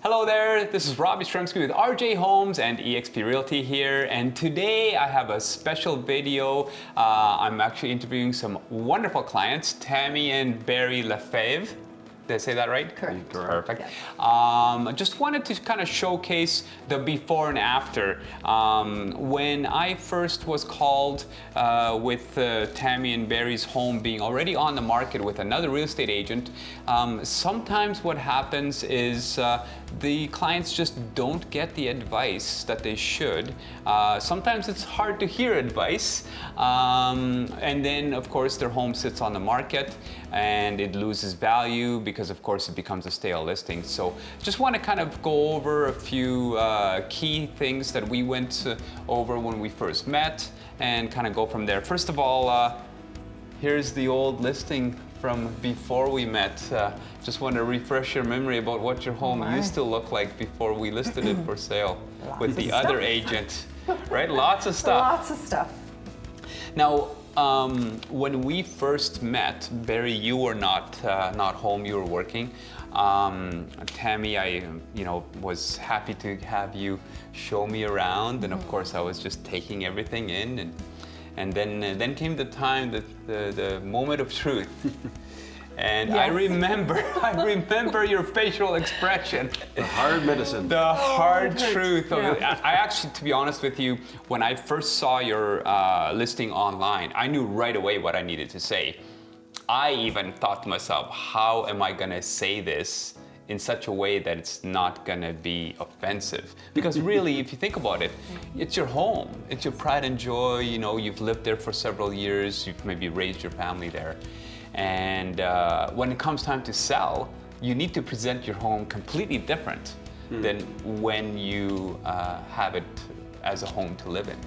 Hello there, this is Rob Jastrzebski with RJ Homes and eXp Realty here, and today I have a special video. I'm actually interviewing some wonderful clients, Tammy and Barry Lefebvre. Did I say that right? Correct. Perfect. Yes. I just wanted to kind of showcase the before and after. When I first was called with Tammy and Barry's home being already on the market with another real estate agent, sometimes what happens is the clients just don't get the advice that they should. Sometimes it's hard to hear advice, and then of course their home sits on the market and it loses value because of course it becomes a stale listing. So just want to kind of go over a few key things that we went over when we first met and kind of go from there. First of all, here's the old listing from before we met. Just want to refresh your memory about what your home used to look like before we listed it for sale with the other agent, right? Lots of stuff. Lots of stuff. Now, when we first met, Barry, you were not home. You were working. Tammy, I was happy to have you show me around, and of course I was just taking everything in, and then came the time, the moment of truth. And yes. I remember your facial expression. The hard medicine. The hard truth of it. I actually, to be honest with you, when I first saw your listing online, I knew right away what I needed to say. I even thought to myself, how am I gonna say this in such a way that it's not gonna be offensive? Because really, if you think about it, it's your home. It's your pride and joy. You know, you've lived there for several years. You've maybe raised your family there. And when it comes time to sell, you need to present your home completely different than when you have it as a home to live in.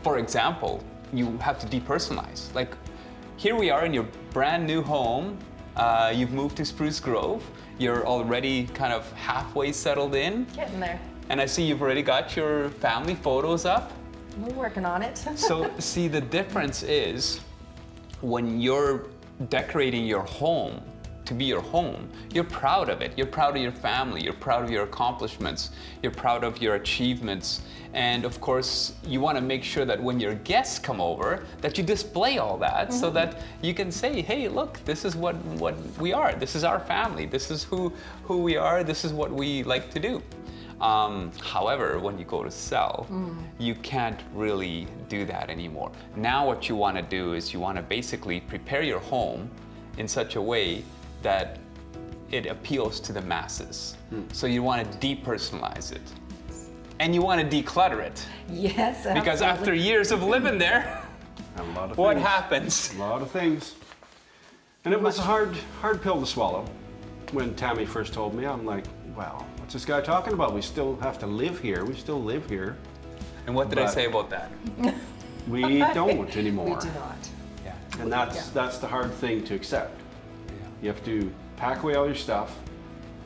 For example, you have to depersonalize. Like, here we are in your brand new home. You've moved to Spruce Grove. You're already kind of halfway settled in. Getting there. And I see you've already got your family photos up. We're working on it. So, see, the difference is when you're decorating your home to be your home, you're proud of it. You're proud of your family. You're proud of your accomplishments. You're proud of your achievements. And of course, you want to make sure that when your guests come over, that you display all that so that you can say, hey, look, this is what we are. This is our family. This is who we are. This is what we like to do. However, when you go to sell, you can't really do that anymore. Now what you want to do is you want to basically prepare your home in such a way that it appeals to the masses. So you want to depersonalize it. And you want to declutter it. Yes, absolutely. Because after years of living there, what happens? A lot of things. And it was a hard pill to swallow. When Tammy first told me, I'm like, wow, what's this guy talking about? We still have to live here. We still live here. And what did I say about that? We don't anymore. We do not. Yeah. And that's the hard thing to accept. You have to pack away all your stuff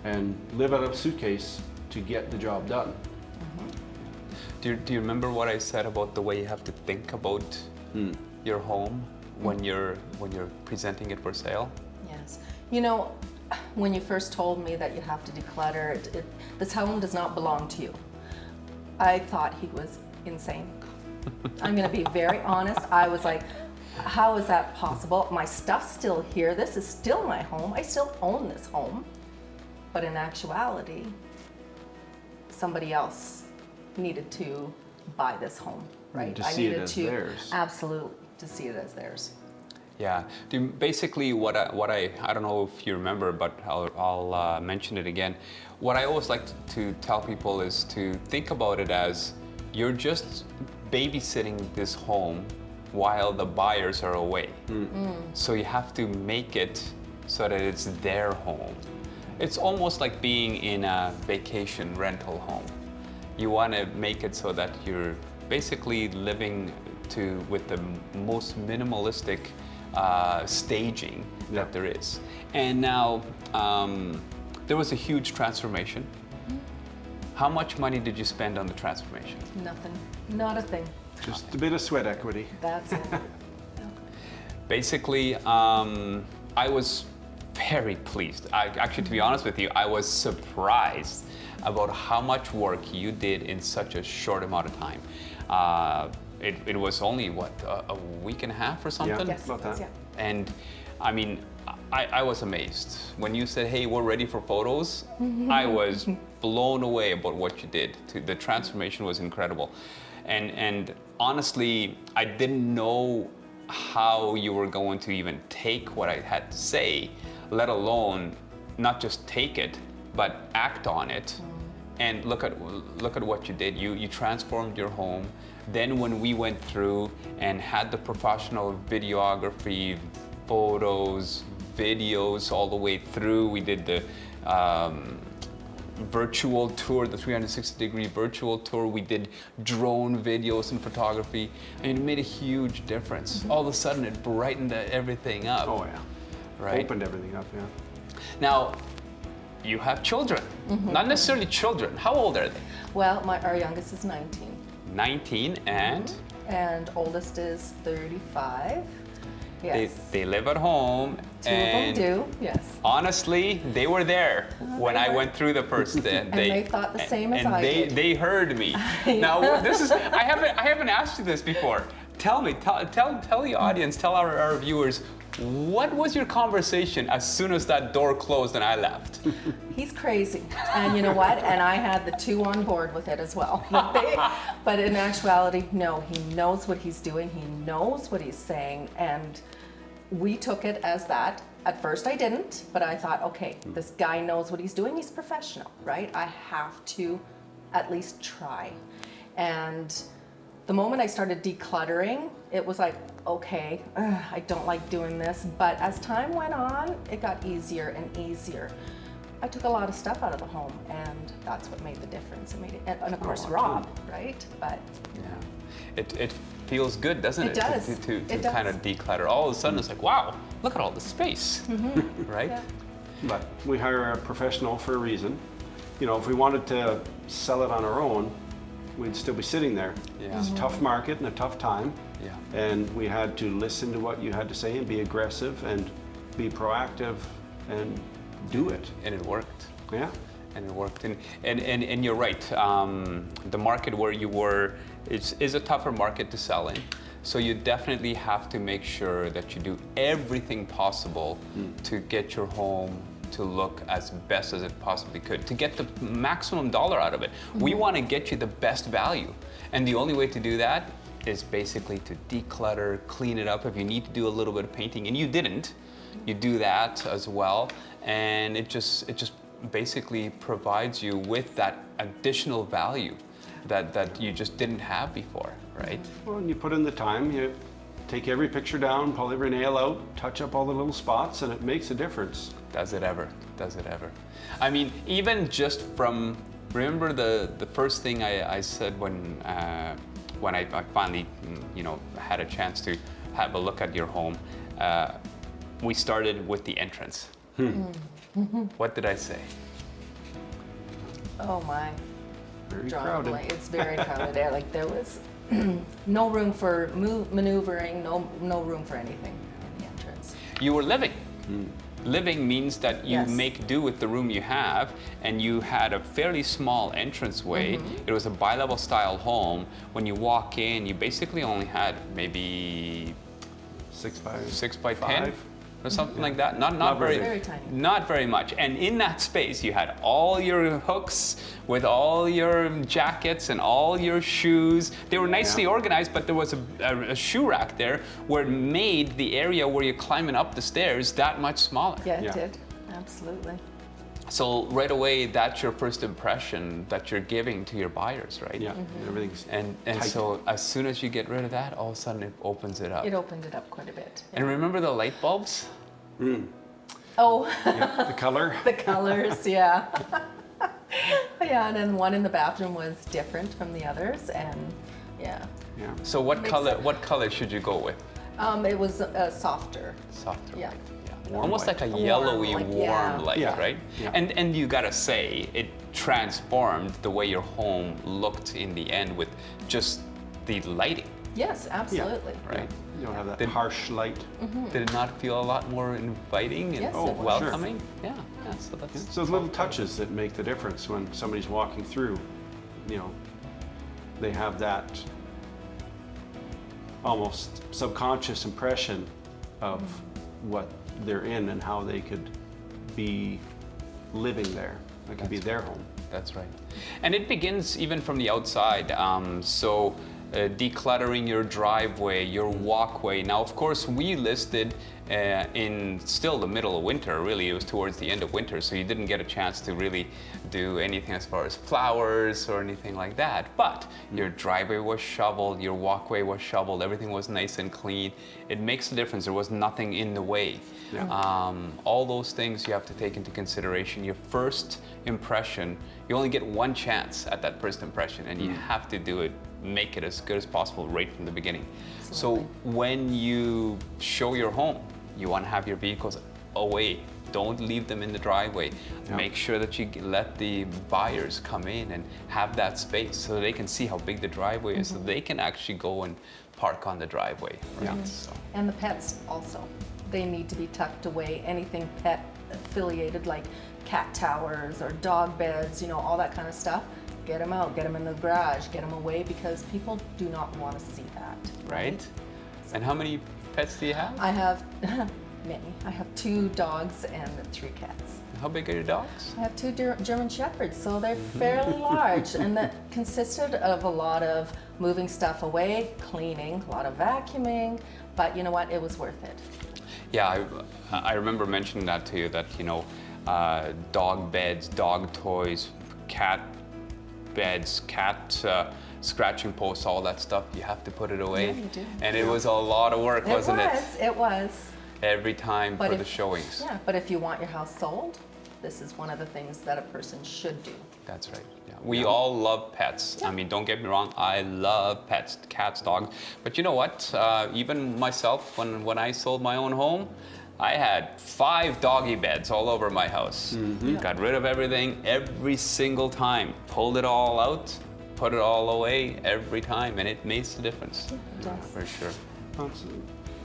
and live out of a suitcase to get the job done. Do you remember what I said about the way you have to think about your home when you're presenting it for sale? Yes. You know, when you first told me that you have to declutter it, this home does not belong to you. I thought he was insane. I'm going to be very honest. I was like, how is that possible? My stuff's still here. This is still my home. I still own this home. But in actuality, somebody else needed to buy this home, right? To see it as theirs. Absolutely, to see it as theirs. Yeah. Basically, what I don't know if you remember, but I'll mention it again. What I always like to tell people is to think about it as you're just babysitting this home while the buyers are away. So you have to make it so that it's their home. It's almost like being in a vacation rental home. You want to make it so that you're basically living with the most minimalistic staging that there is. And now there was a huge transformation. How much money did you spend on the transformation? Nothing, not a thing. Just a bit of sweat equity. That's it. Basically, I was very pleased. Actually, to be honest with you, I was surprised about how much work you did in such a short amount of time. It was only, what, a week and a half or something? Yeah, Yes, about that. yeah. And I mean, I was amazed. When you said, hey, we're ready for photos, I was blown away about what you did. The transformation was incredible. And honestly, I didn't know how you were going to even take what I had to say, let alone not just take it, but act on it. And look at what you did. You transformed your home. Then when we went through and had the professional videography, photos, videos all the way through, we did the virtual tour, the 360-degree virtual tour. We did drone videos and photography, and it made a huge difference. All of a sudden, it brightened everything up. Oh yeah. Right? Opened everything up, yeah. Now, you have children. Not necessarily children. How old are they? Well, our youngest is 19, 19 and and oldest is 35. Yes. they live at home. Two of them and do, yes. honestly, they were there when they I were. went through the first day. And they thought the same as I did. They heard me. Now, this is I haven't asked you this before. Tell me, tell the audience, tell our viewers, what was your conversation as soon as that door closed and I left? He's crazy, and you know what? And I had the two on board with it as well. But in actuality, no, he knows what he's doing. He knows what he's saying, and we took it as that. At first I didn't, but I thought, okay, this guy knows what he's doing. He's professional, right? I have to at least try. And the moment I started decluttering, it was like, okay, I don't like doing this. But as time went on, it got easier and easier. I took a lot of stuff out of the home, and that's what made the difference. It made it, and of course, Rob, right? But Yeah, it feels good, doesn't it? It does. To It kind does. of declutter. All of a sudden, it's like, wow, look at all the space, right? yeah. But we hire a professional for a reason. You know, if we wanted to sell it on our own, we'd still be sitting there. Yeah. It's a tough market and a tough time. Yeah. And we had to listen to what you had to say and be aggressive and be proactive and do it. And it worked. Yeah. And it worked. And you're right. The market where you were is a tougher market to sell in. So you definitely have to make sure that you do everything possible to get your home to look as best as it possibly could, to get the maximum dollar out of it. We want to get you the best value. And the only way to do that is basically to declutter, clean it up. If you need to do a little bit of painting, and you didn't, you do that as well. And it just basically provides you with that additional value that you just didn't have before, right? Well, and you put in the time, you take every picture down, pull every nail out, touch up all the little spots, and it makes a difference. Does it ever? Does it ever? I mean, even just from, remember the first thing I said when I finally, had a chance to have a look at your home, we started with the entrance. What did I say? Oh my. Very John, crowded. like, it's very crowded there. Like there was no room for maneuvering, no room for anything in the entrance. You were living. Living means that you Yes. make do with the room you have, and you had a fairly small entranceway. It was a bi-level style home. When you walk in, you basically only had maybe 6 by 6 by 10 5. or something like that. Not Not very, very tiny. Not very much. And in that space, you had all your hooks with all your jackets and all your shoes. They were nicely organized, but there was a shoe rack there where it made the area where you're climbing up the stairs that much smaller. Yeah, it Yeah. did. Absolutely. So right away, that's your first impression that you're giving to your buyers, right? Yeah, everything's And tight. so as soon as you get rid of that, all of a sudden it opens it up. It opened it up quite a bit. And remember the light bulbs? Oh, Yeah, the color. the colors, yeah. Yeah, and then one in the bathroom was different from the others, and yeah. Yeah. So what Makes color? sense. What color should you go with? It was softer. Softer Yeah. light. Yeah. Warm Almost light. like a Warm, yellowy, like, warm yeah. light, Yeah. right? Yeah. And you gotta say it transformed the way your home looked in the end with just the lighting. Yes, absolutely. Right? You don't have that Did- harsh light. Did it not feel a lot more inviting and Yes, it was. welcoming? Yeah, so that's It's those little touches that make the difference when somebody's walking through. You know, they have that almost subconscious impression of what they're in and how they could be living there. It could be their home. That's right. And it begins even from the outside. Decluttering your driveway, your walkway. Now, of course, we listed in still the middle of winter. Really, it was towards the end of winter, so you didn't get a chance to really do anything as far as flowers or anything like that. But your driveway was shoveled, your walkway was shoveled, everything was nice and clean. It makes a difference. There was nothing in the way. Yeah. All those things you have to take into consideration. Your first impression, you only get one chance at that first impression, and you have to do it, make it as good as possible right from the beginning. Absolutely. So when you show your home, you want to have your vehicles away. Don't leave them in the driveway. Yeah. Make sure that you let the buyers come in and have that space so they can see how big the driveway is, so they can actually go and park on the driveway. Right? Yeah. So, And the pets also. They need to be tucked away. Anything pet affiliated like cat towers or dog beds, all that kind of stuff. Get them out, get them in the garage, get them away, because people do not want to see that. right? And how many pets do you have? I have many. I have 2 dogs and 3 cats. How big are your dogs? I have 2 German Shepherds, so they're fairly large, and that consisted of a lot of moving stuff away, cleaning, a lot of vacuuming, but you know what? It was worth it. Yeah, I remember mentioning that to you, that, dog beds, dog toys, cat beds, cat scratching posts, all that stuff, you have to put it away. Yeah, you do. And it was a lot of work, wasn't it? It was. Every time But for if- the showings. Yeah, but if you want your house sold, this is one of the things that a person should do. That's right. Yeah. We all love pets. I mean, don't get me wrong, I love pets, cats, dogs. But you know what? Even myself, when I sold my own home, I had 5 doggy beds all over my house. Got rid of everything every single time. Pulled it all out, put it all away every time, and it makes a difference. It does. For sure.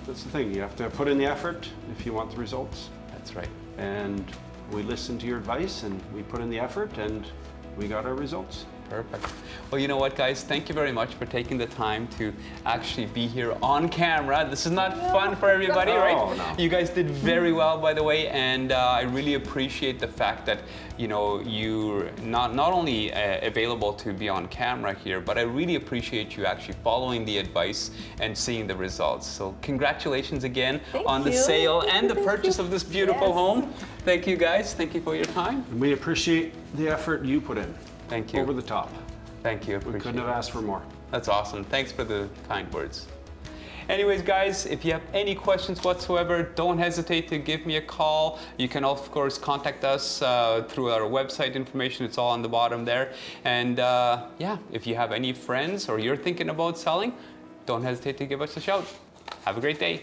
That's the thing. You have to put in the effort if you want the results. That's right. And we listened to your advice and we put in the effort and we got our results. Perfect. Well, you know what, guys? Thank you very much for taking the time to actually be here on camera. This is not fun for everybody, right? No. You guys did very well, by the way, and I really appreciate the fact that you're not only available to be on camera here, but I really appreciate you actually following the advice and seeing the results. So congratulations again Thank on the you. sale and the Thank purchase you. of this beautiful Yes. home. Thank you, guys. Thank you for your time. And we appreciate the effort you put in. Thank you. Over the top. Thank you. We Appreciate couldn't have it. asked for more. That's awesome. Thanks for the kind words. Anyways, guys, if you have any questions whatsoever, don't hesitate to give me a call. You can, of course, contact us through our website information. It's all on the bottom there. And if you have any friends or you're thinking about selling, don't hesitate to give us a shout. Have a great day.